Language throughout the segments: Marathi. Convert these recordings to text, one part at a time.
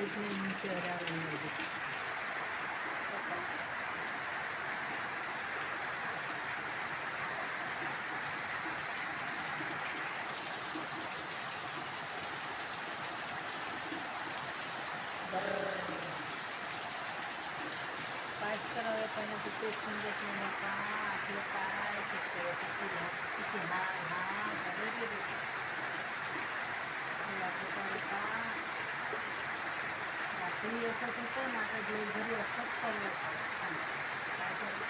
काहीच नाही मी शहरामध्ये. कायच करावं पण ते समजत नाही का आपलं काय किती हाल हा आपलं का रात्री असंच होतं ना आता दिवसभरी असंच चालू होतं. काय करू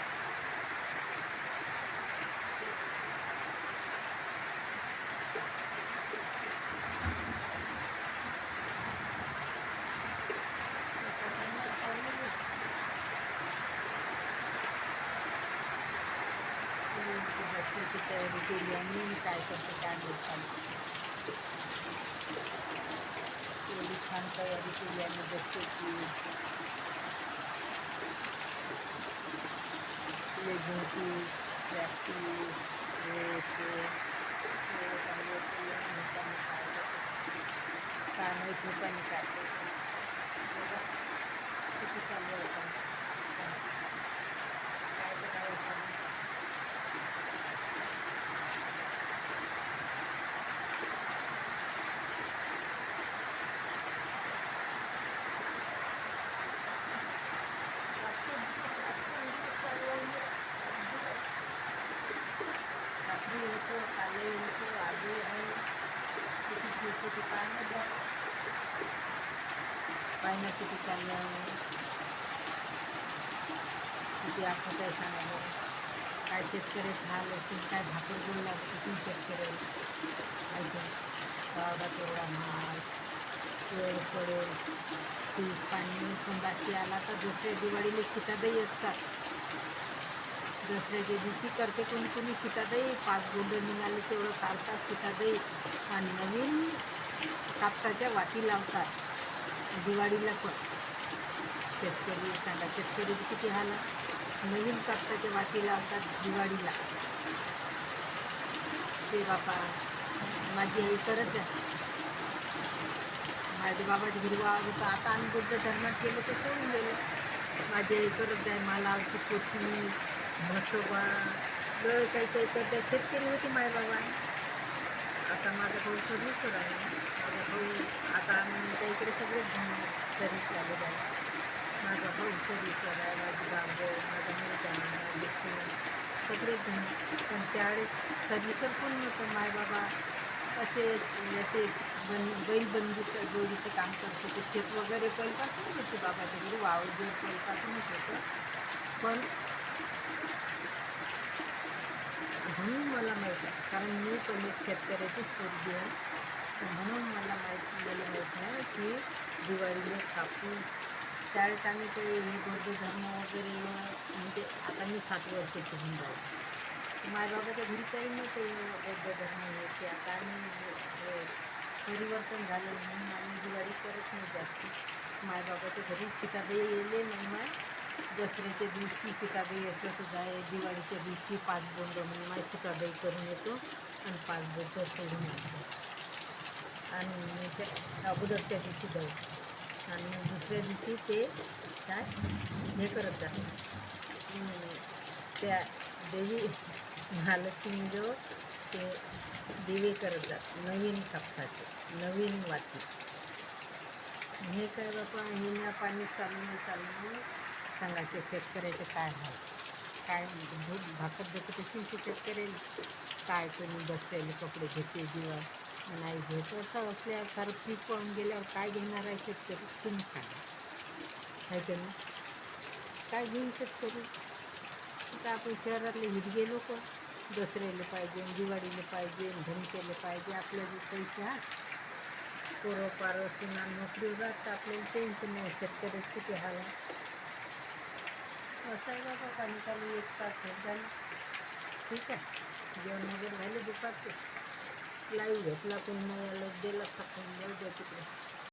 बसण्याची तयारी केली आणि काय करते काय बोलताना एवढी छान तयारी केली आणि बसण्याची लेझिमची प्रॅक्टिस काय माहीत होताना काय किती चालू होता काय करायचं रात्री होतो कालही होतो आजही आहे किती किती पाहिजे किती चाललं आहे किती आखत आहे सांगा काय शेतकऱ्याचं हाल असेल काय भाकर बोलला किती शेतकऱ्याला ऐकून गावाला तेवढा माल वेळ पडेल पीक पाणी पण बाकी आला तर दुसऱ्या दिवाळीला शिकादही असतात. दसऱ्याच्या दिवशी करते कोणी कोणी सीतादही 5 गोंड निघाले तेवढं काढतात सीतादही आणि नवीन कापसाच्या वाती लावतात दिवाळीला पण. शेतकरी सांगा शेतकरीचे किती हाल नवीन कापसाच्या वाती लावतात दिवाळीला. ते बापा माझी आई करत आहे माझ्या बाबाची हिरवा होता आता आम्ही बुद्ध धर्मात गेलो तर सोडून गेलो. माझी आई करत आहे मालावरची कोथमीर म्हसोबा सगळं काही काही करता शेतकरी होती माय बाबा. आता माझा भाऊ सर्विसवर आहे माझा भाऊ आता आम्ही त्या इकडे सगळेच जण सर्विस लागत आहे. माझा भाऊ सर्विसवर आहे माझी बांधव माझा मुलगा माझे सगळेच जण पण त्यावेळेस सर्विसवर कोण नव्हतं माय बाबा असे याचे बैल बंदीचं जोडीचं काम करत होते. शेत वगैरे पहिल्यापासूनच होते बाबाच्या घरी वावर जोड पहिल्यापासूनच होतं पण म्हणून मला माहीत आहे कारण मी पण एक शेतकऱ्याचीच पोरगी आहे म्हणून मला माहीत आहे की दिवाळीला कापूस त्यावेळेस आम्ही ते हे बौद्ध धर्म वगैरे म्हणजे आता मी 7 वर्षाची होऊन जाईल मायबाबाच्या घरी काही नव्हतं बौद्ध धर्म हे ते आता आम्ही परिवर्तन झालं म्हणून आम्ही दिवाळी करत नाही जास्त. मायबाबाच्या घरी सीताबाई येले नाही माय दसऱ्याच्या दिवशी सीताबाई येतं सुद्धा आहे दिवाळीच्या दिवशी 5 बोंड म्हणून माय सीताबाई करून येतो आणि 5 बोंड सोडून येतो आणि त्या अगोदरच्या दिवशी जाऊ आणि दुसऱ्या दिवशी ते काय हे करत जातात त्या देवी महालक्ष्मीजवळ ते दिवे करत जात नवीन कापसाचे नवीन वाती. हे काय बापा हिना पाणी चालणं सांगायचे शेतकऱ्याचे काय हाल काय दूध भाकर देते तशी शेतकऱ्याला काय कोणी बसलेले कपडे घेते दिवा नाही घेत असं असल्यावर सारं पीक पळून गेल्यावर काय घेणार आहे शेतकरी तुम्ही सांगा आहे की नाही काय घेऊन शेतकरी. आता आपण शहरातले हिरगे लोक दसऱ्याला पाहिजे दिवाळीला पाहिजे धनतेला पाहिजे आपल्या जे पैसे हा पोरं पारं पुन्हा नोकरीवर राहतं आपल्याला टेन्शन नाही शेतकऱ्याचं किती हाल आहे. असं आहे बाबा पाणी चालू 1 तास होत झालं ठीक आहे जेवण वगैरे झाले दुपारचे लाईव्ह घेतला कोणी नाही आलं दिला टाकून जाऊ द्या तिकडे.